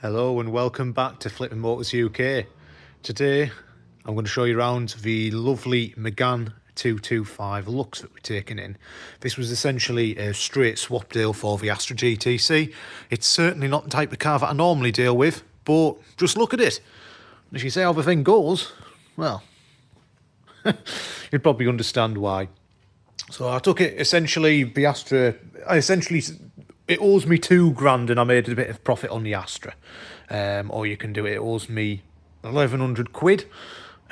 Hello and welcome back to Flipping Motors UK. Today I'm going to show you around the lovely Megane 225 Lux that we're taking in. This was essentially a straight swap deal for the Astra GTC. It's certainly not the type of car that I normally deal with, but just look at it. And if you say how the thing goes, well, you'd probably understand why. So I took it, essentially the Astra, it owes me £2,000 and I made a bit of profit on the Astra. Or you can do it owes me 1,100 quid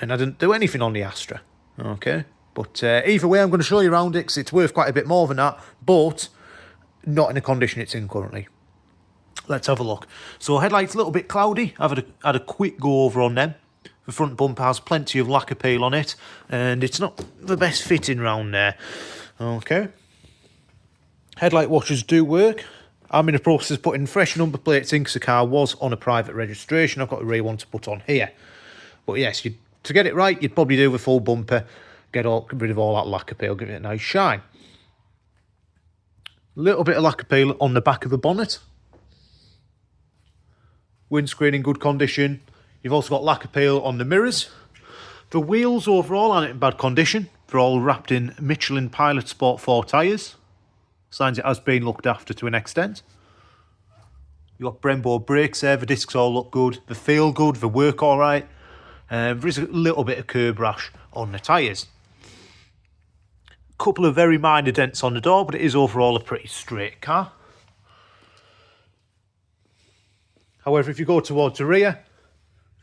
and I didn't do anything on the Astra. Okay, but either way I'm going to show you around it because it's worth quite a bit more than that, but not in the condition it's in currently. Let's have a look. So headlights a little bit cloudy. I've had a quick go over on them. The front bumper has plenty of lack appeal on it, and it's not the best fitting round there. Okay. Headlight washers do work. I'm in the process of putting fresh number plates in because the car was on a private registration. I've got a rear one to put on here. But yes, to get it right, you'd probably do the full bumper, get rid of all that lack appeal, give it a nice shine. A little bit of lack appeal on the back of the bonnet. Windscreen in good condition. You've also got lack appeal on the mirrors. The wheels overall aren't in bad condition. They're all wrapped in Michelin Pilot Sport 4 tyres. Signs it has been looked after to an extent. You've got Brembo brakes there. The discs all look good. They feel good. They work all right. There is a little bit of curb rash on the tyres. A couple of very minor dents on the door, but it is overall a pretty straight car. However, if you go towards the rear,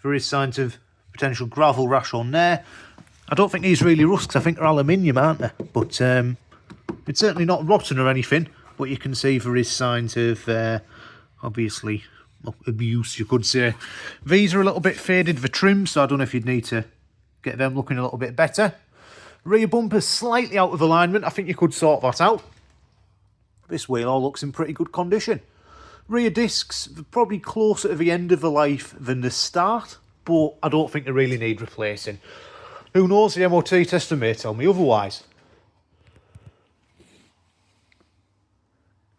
there is signs of potential gravel rash on there. I don't think these really rust because I think they're aluminium, aren't they? But it's certainly not rotten or anything. But you can see there is signs of, obviously, abuse, you could say. These are a little bit faded, the trim, so I don't know if you'd need to get them looking a little bit better. Rear bumper's slightly out of alignment. I think you could sort that out. This wheel all looks in pretty good condition. Rear discs, probably closer to the end of the life than the start, but I don't think they really need replacing. Who knows, the MOT tester may tell me otherwise.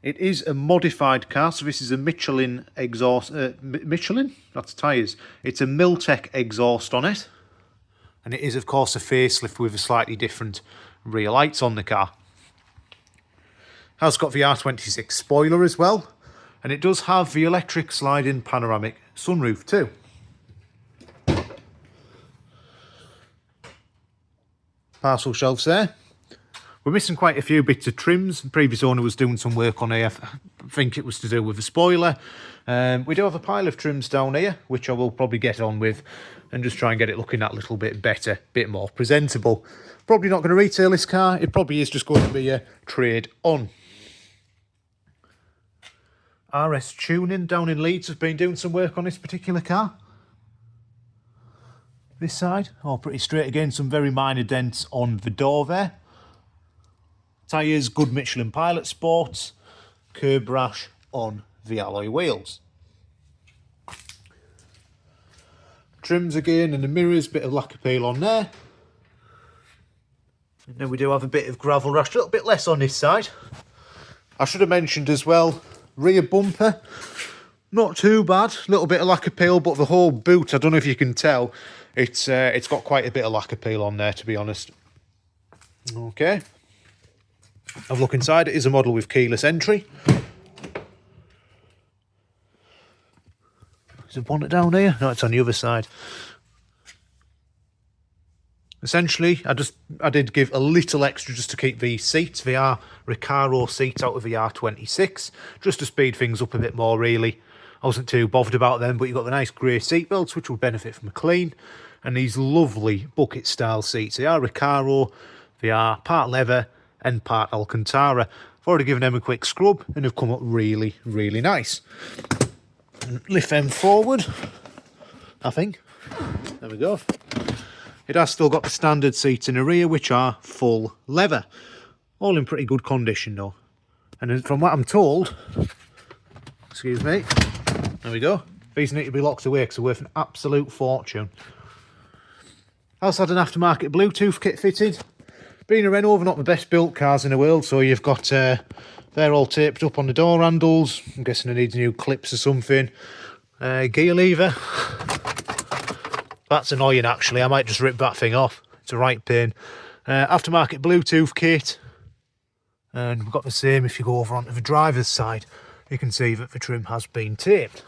It is a modified car, so this is a Michelin exhaust, Michelin? That's tyres. It's a Miltech exhaust on it. And it is, of course, a facelift with a slightly different rear lights on the car. Has got the R26 spoiler as well. And it does have the electric sliding panoramic sunroof too. Parcel shelves there. We're missing quite a few bits of trims. The previous owner was doing some work on here. I think it was to do with the spoiler. We do have a pile of trims down here, which I will probably get on with and just try and get it looking that little bit better, a bit more presentable. Probably not going to retail this car. It probably is just going to be a trade on. RS Tuning down in Leeds has been doing some work on this particular car. This side, all pretty straight again, some very minor dents on the door there. Tyres, good Michelin Pilot Sports. Curb rash on the alloy wheels. Trims again and the mirrors, bit of lack appeal on there. And then we do have a bit of gravel rash, a little bit less on this side. I should have mentioned as well, rear bumper, not too bad. A little bit of lack appeal, but the whole boot, I don't know if you can tell, it's got quite a bit of lack appeal on there, to be honest. Okay. Have a look inside. It is a model with keyless entry. Is the bonnet down here? No, it's on the other side. Essentially, I did give a little extra just to keep these seats. They are Recaro seats out of the R26, just to speed things up a bit more, really. I wasn't too bothered about them, but you've got the nice grey seat belts, which will benefit from a clean, and these lovely bucket-style seats. They are Recaro, they are part leather and part Alcantara. I've already given them a quick scrub, and they've come up really, really nice. And lift them forward, I think. There we go. It has still got the standard seats in the rear, which are full leather. All in pretty good condition, though. And from what I'm told, excuse me, there we go. These need to be locked away because they're worth an absolute fortune. I also had an aftermarket Bluetooth kit fitted. Being a Renault, not the best built cars in the world, so you've got, they're all taped up on the door handles. I'm guessing it needs new clips or something. Gear lever. That's annoying actually, I might just rip that thing off. It's a right pain. Aftermarket Bluetooth kit. And we've got the same if you go over onto the driver's side. You can see that the trim has been taped.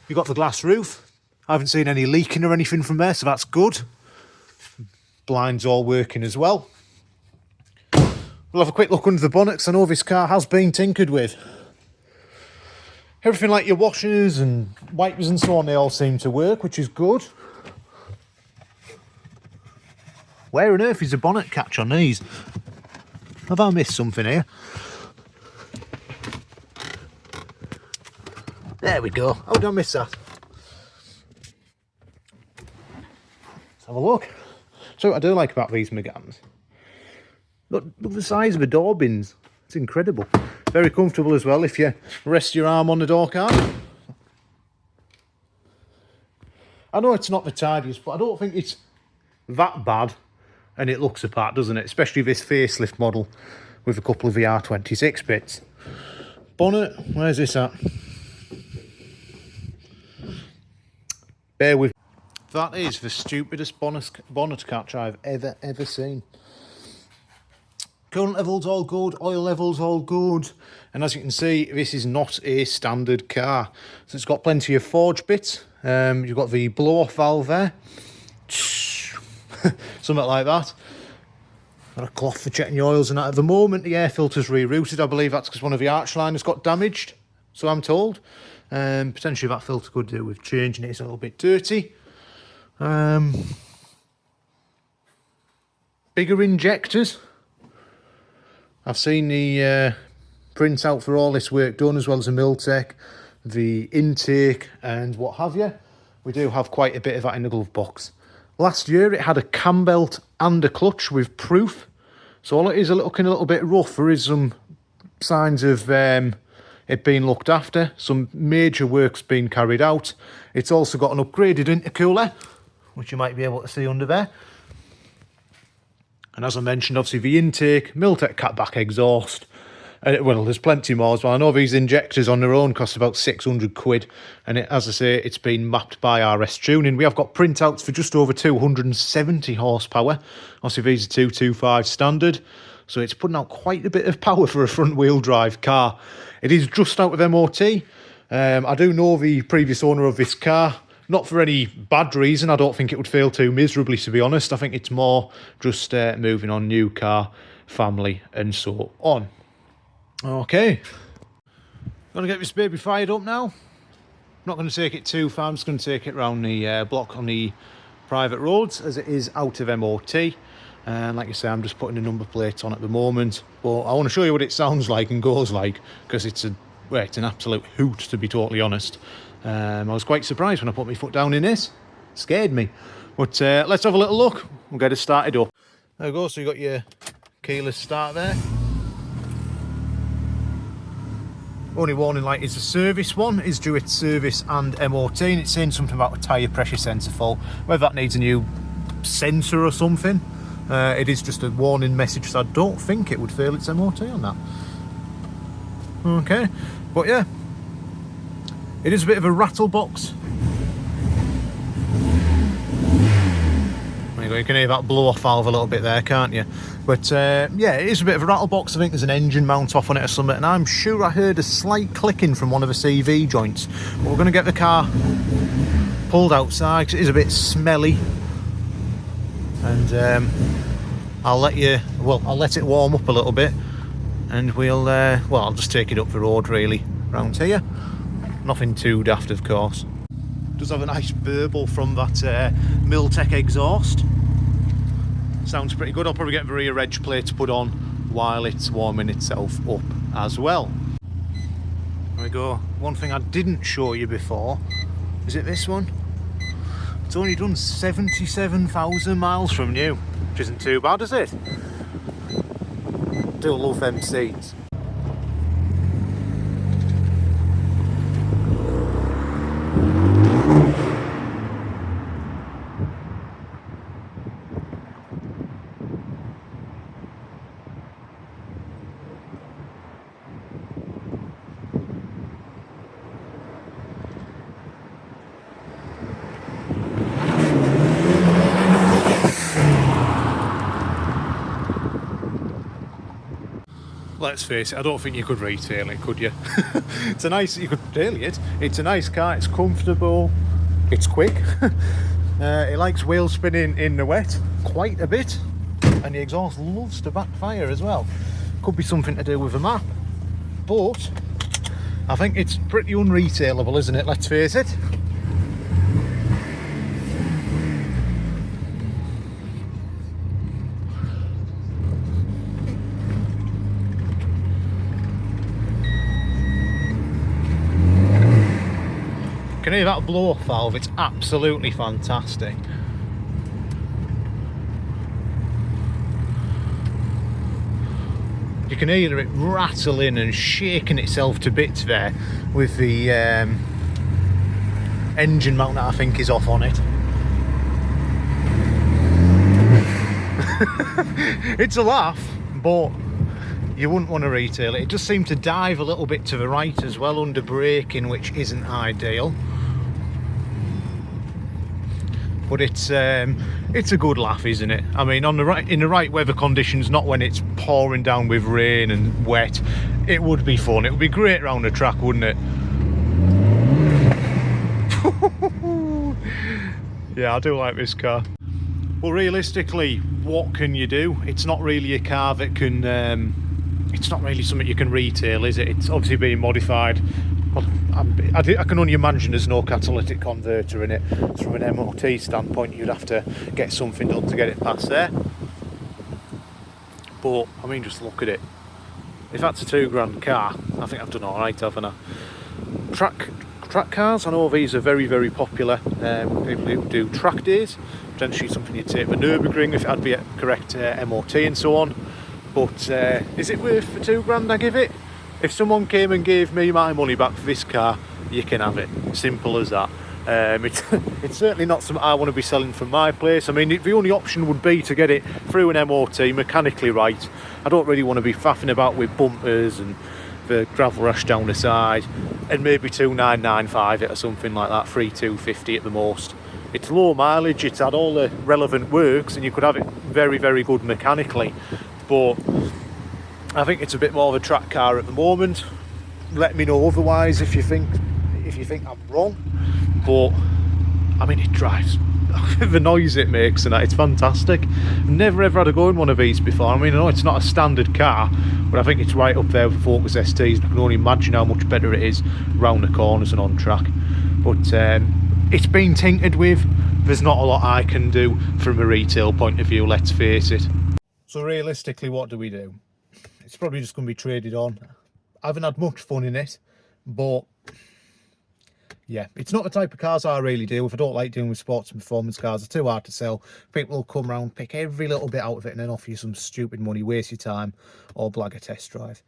You've got the glass roof. I haven't seen any leaking or anything from there, so that's good. Blinds all working as well. We'll have a quick look under the bonnet because I know this car has been tinkered with. Everything like your washers and wipers and so on, they all seem to work, which is good. Where on earth is the bonnet catch on these? Have I missed something here? There we go. How did I miss that? Let's have a look. So what I do like about these Meganes. Look the size of the door bins. It's incredible. Very comfortable as well if you rest your arm on the door card. I know it's not the tidiest, but I don't think it's that bad. And it looks apart, doesn't it? Especially this facelift model with a couple of the R26 bits. Bonnet, where's this at? Bear with. That is the stupidest bonnet catch I've ever seen. Coolant levels all good, oil levels all good. And as you can see, this is not a standard car. So it's got plenty of forge bits. You've got the blow-off valve there. Something like that. Got a cloth for checking your oils and that. At the moment, the air filter's rerouted. I believe that's because one of the arch liners got damaged, so I'm told. Potentially that filter could do with changing it. It's a little bit dirty. Bigger injectors. I've seen the print out for all this work done, as well as the Miltech, the intake and what have you. We do have quite a bit of that in the glove box. Last year it had a cam belt and a clutch with proof. So all it is looking a little bit rough. There is some signs of it being looked after. Some major work's been carried out. It's also got an upgraded intercooler, which you might be able to see under there. And as I mentioned, obviously the intake, Miltech catback exhaust. Well, there's plenty more as well. I know these injectors on their own cost about 600 quid. And as I say, it's been mapped by RS Tuning. We have got printouts for just over 270 horsepower. Obviously, these are 225 standard. So it's putting out quite a bit of power for a front-wheel drive car. It is just out of MOT. I do know the previous owner of this car. Not for any bad reason. I don't think it would fail too miserably, to be honest. I think it's more just moving on, new car, family, and so on. Okay, gonna get this baby fired up now. Not going to take it too far, I'm just going to take it around the block on the private roads, as it is out of MOT. And like I say, I'm just putting the number plates on at the moment, but I want to show you what it sounds like and goes like, because it's an absolute hoot, to be totally honest. I was quite surprised when I put my foot down in this. It scared me. But let's have a little look. We'll get it started up. There we go, so you got your keyless start there. Only warning light is the service one. It's due its service and MOT, and it's saying something about a tyre pressure sensor fault. Whether that needs a new sensor or something. It is just a warning message, so I don't think it would fail its MOT on that. Okay, but yeah, it is a bit of a rattle box. There you go, you can hear that blow off valve a little bit there, can't you? But yeah, it is a bit of a rattle box. I think there's an engine mount off on it or something, and I'm sure I heard a slight clicking from one of the CV joints. But we're going to get the car pulled outside because it is a bit smelly, and I'll let it warm up a little bit, and I'll just take it up the road really round here. Nothing too daft, of course. Does have a nice burble from that Miltech exhaust. Sounds pretty good. I'll probably get the rear reg plate put on while it's warming itself up as well. There we go. One thing I didn't show you before, is it this one? It's only done 77,000 miles from new, which isn't too bad, is it? Do love them seats. let's face it, I don't think you could retail it, could you? It's a nice, you could daily it. It's a nice car, it's comfortable, it's quick. It likes wheel spinning in the wet quite a bit, and the exhaust loves to backfire as well. Could be something to do with the map, but I think it's pretty unretailable, isn't it? Let's face it. You can hear that blow-off valve, it's absolutely fantastic. You can hear it rattling and shaking itself to bits there with the engine mount that I think is off on it. It's a laugh, but you wouldn't want to retail it. It just seemed to dive a little bit to the right as well under braking, which isn't ideal. But it's a good laugh, isn't it? I mean, in the right weather conditions, not when it's pouring down with rain and wet, it would be fun. It would be great around the track, wouldn't it? Yeah, I do like this car. Well, realistically, what can you do? It's not really a car that can it's not really something you can retail, is it? It's obviously being modified. Well, I can only imagine there's no catalytic converter in it. So from an MOT standpoint, you'd have to get something done to get it past there. But I mean, just look at it. If that's a £2,000 car, I think I've done all right, haven't I? Track cars, I know these are very, very popular. People who do track days, potentially something you'd take the Nürburgring if it had the correct MOT and so on. But is it worth the £2,000 I give it? If someone came and gave me my money back for this car, you can have it. Simple as that. It's certainly not something I want to be selling from my place. I mean, the only option would be to get it through an MOT, mechanically right. I don't really want to be faffing about with bumpers and the gravel rash down the side, and maybe 2,995 it or something like that, 3,250 at the most. It's low mileage, it's had all the relevant works, and you could have it very, very good mechanically. But I think it's a bit more of a track car at the moment. Let me know otherwise if you think I'm wrong. But I mean, it drives. The noise it makes and that, it's fantastic. Never ever had a go in one of these before. I mean, I know it's not a standard car, but I think it's right up there with Focus STs. I can only imagine how much better it is round the corners and on track. But it's been tinkered with. There's not a lot I can do from a retail point of view, let's face it. So realistically, what do we do? It's probably just going to be traded on. I haven't had much fun in it, but yeah, it's not the type of cars I really deal with. I don't like dealing with sports and performance cars. They're too hard to sell. People will come around, pick every little bit out of it and then offer you some stupid money, waste your time, or blag a test drive.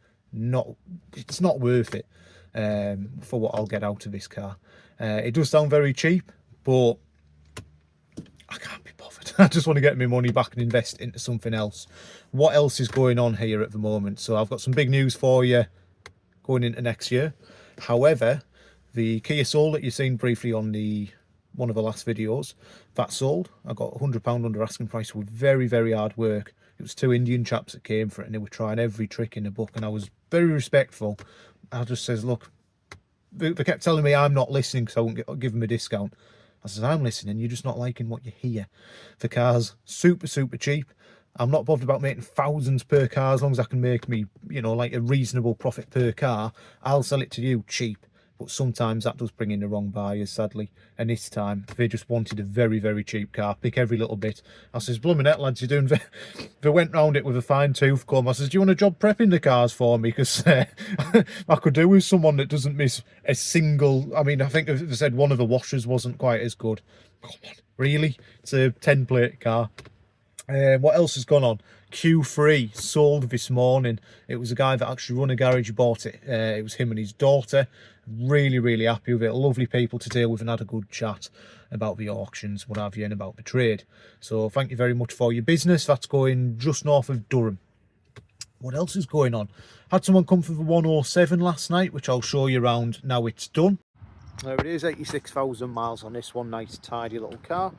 It's not worth it for what I'll get out of this car. It does sound very cheap, but I can't be bothered. I just want to get my money back and invest into something else. What else is going on here at the moment? So I've got some big news for you going into next year. However, the Kia Soul that you've seen briefly on one of the last videos, that sold. I got £100 under asking price with very, very hard work. It was two Indian chaps that came for it, and they were trying every trick in the book, and I was very respectful. I just says, look, they kept telling me I'm not listening because I won't give them a discount. I says, I'm listening, you're just not liking what you hear. The car's super, super cheap. I'm not bothered about making thousands per car, as long as I can make me, like a reasonable profit per car. I'll sell it to you cheap. But sometimes that does bring in the wrong buyers, sadly. And this time, they just wanted a very, very cheap car. Pick every little bit. I says, blooming heck, lads, you're doing... They went round it with a fine-tooth comb. I says, do you want a job prepping the cars for me? Because I could do with someone that doesn't miss a single... I mean, I think they said one of the washers wasn't quite as good. Come on, really? It's a 10-plate car. What else has gone on? Q3 sold this morning. It was a guy that actually run a garage, bought it. It was him and his daughter. Really, really happy with it. Lovely people to deal with, and had a good chat about the auctions, what have you, and about the trade. So thank you very much for your business. That's going just north of Durham. What else is going on? Had someone come for the 107 last night, which I'll show you around now it's done. There it is, 86,000 miles on this one. Nice tidy little car.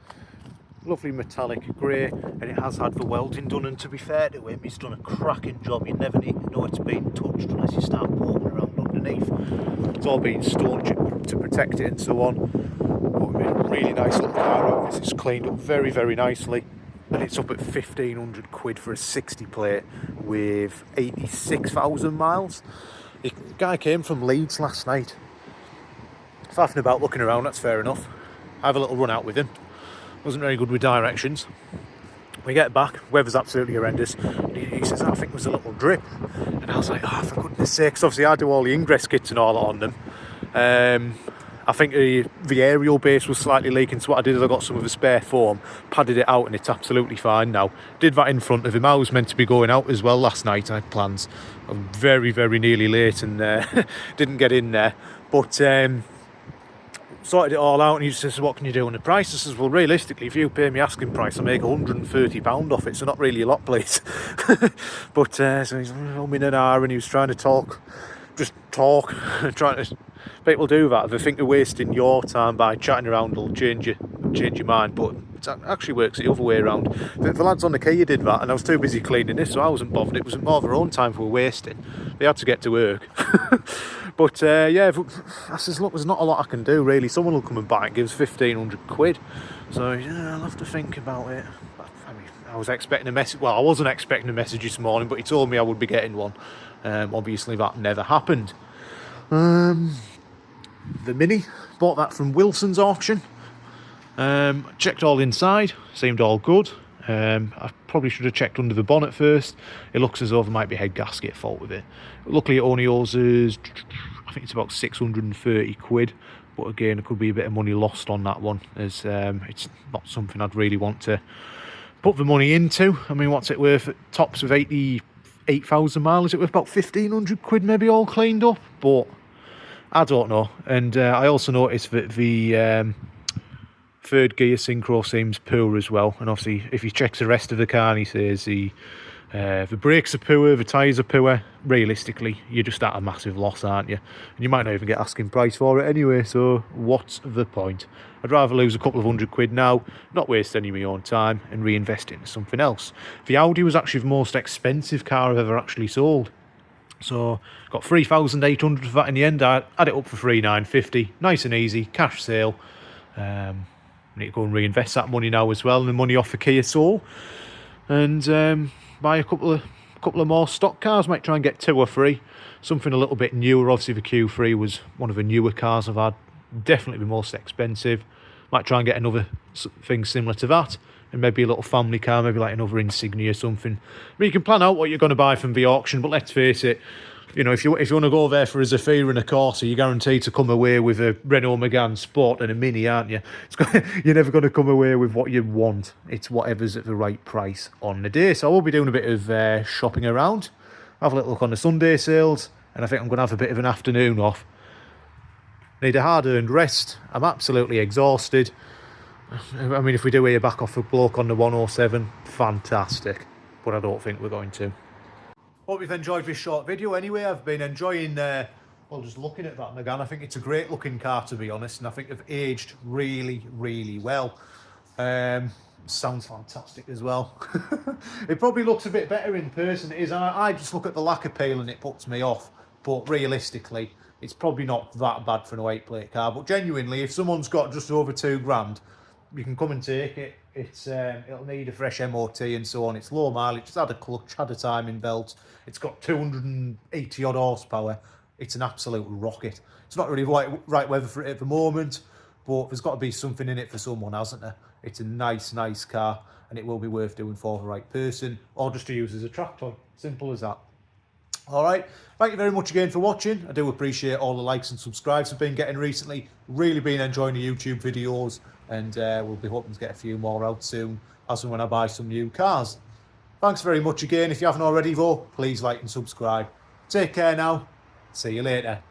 lovely metallic grey, and it has had the welding done, and to be fair to him, he's done a cracking job. You never need to know it's been touched unless you start poking around underneath. It's all been stone chipped to protect it and so on. But we made a really nice little car out of this. It's cleaned up very, very nicely, and it's up at 1,500 quid for a 60 plate with 86,000 miles. The guy came from Leeds last night. Faffing about looking around, that's fair enough. I have a little run out with him. Wasn't very good with directions. We get back, weather's absolutely horrendous. He says, I think there was a little drip. And I was like, oh, for goodness sakes. Obviously, I do all the ingress kits and all on them. I think the aerial base was slightly leaking, so what I did is I got some of the spare foam, padded it out, and it's absolutely fine now. Did that in front of him. I was meant to be going out as well last night. I had plans. I'm very, very nearly late and didn't get in there. But sorted it all out, and he says, what can you do on the price? I says, well, realistically, if you pay me asking price, I make £130 off it, so not really a lot, please. But so he's in an hour, and he was trying to talk, trying to. People do that. They think they're wasting your time by chatting around. It'll change your mind, but it actually works the other way around. The lads on the Kia did that, and I was too busy cleaning this, so I wasn't bothered. It was more of their own time they were wasting. They had to get to work. But yeah, I says, look, there's not a lot I can do really. Someone will come and buy it, gives 1,500 quid. So yeah, I'll have to think about it. I mean, I was expecting a message. Well, I wasn't expecting a message this morning, but he told me I would be getting one. Obviously, that never happened. The Mini, bought that from Wilson's auction. Checked all inside, seemed all good. I probably should have checked under the bonnet first. It looks as though there might be a head gasket fault with it. Luckily it only owes us, I think it's about 630 quid. But again, there could be a bit of money lost on that one, as it's not something I'd really want to put the money into. I mean, what's it worth at tops of 88,000 miles? Is it worth about 1,500 quid maybe all cleaned up? But I don't know. And I also noticed that the third gear synchro seems poor as well. And obviously, if he checks the rest of the car and he says the brakes are poor, the tyres are poor, realistically, you're just at a massive loss, aren't you? And you might not even get asking price for it anyway, so what's the point? I'd rather lose a couple of hundred quid now, not waste any of my own time, and reinvest it into something else. The Audi was actually the most expensive car I've ever actually sold. So got 3,800 for that in the end. I had it up for 3,950. Nice and easy, cash sale. I need to go and reinvest that money now as well, and the money off the Kia Soul, and buy a couple of more stock cars. Might try and get 2 or 3, something a little bit newer. Obviously the Q3 was one of the newer cars I've had, definitely the most expensive. Might try and get another thing similar to that, and maybe a little family car, maybe like another Insignia or something. I mean, you can plan out what you're going to buy from the auction, but let's face it, you know, if you want to go there for a Zafira and a Corsa, you're guaranteed to come away with a Renault Megane Sport and a Mini, aren't you? You're never going to come away with what you want. It's whatever's at the right price on the day. So I will be doing a bit of shopping around, have a little look on the Sunday sales, and I think I'm going to have a bit of an afternoon off. Need a hard-earned rest. I'm absolutely exhausted. I mean, if we do hear back off a bloke on the 107, fantastic. But I don't think we're going to. Hope you've enjoyed this short video anyway. I've been enjoying, well, just looking at that Megane. I think it's a great looking car, to be honest, and I think they've aged really, really well. Sounds fantastic as well. It probably looks a bit better in person. It is. I just look at the lack appeal and it puts me off. But realistically, it's probably not that bad for an 08-plate car. But genuinely, if someone's got just over £2,000, you can come and take it. It'll need a fresh MOT and so on. It's low mileage. It's had a clutch, had a timing belt. It's got 280 odd horsepower. It's an absolute rocket. It's not really right weather for it at the moment, but there's got to be something in it for someone, hasn't there? It's a nice car, and it will be worth doing for the right person, or just to use as a track toy. Simple as that. All right, thank you very much again for watching. I do appreciate all the likes and subscribes I've been getting recently. Really been enjoying the YouTube videos, and we'll be hoping to get a few more out soon, as and when I buy some new cars. Thanks very much again. If you haven't already though, please like and subscribe. Take care now. See you later.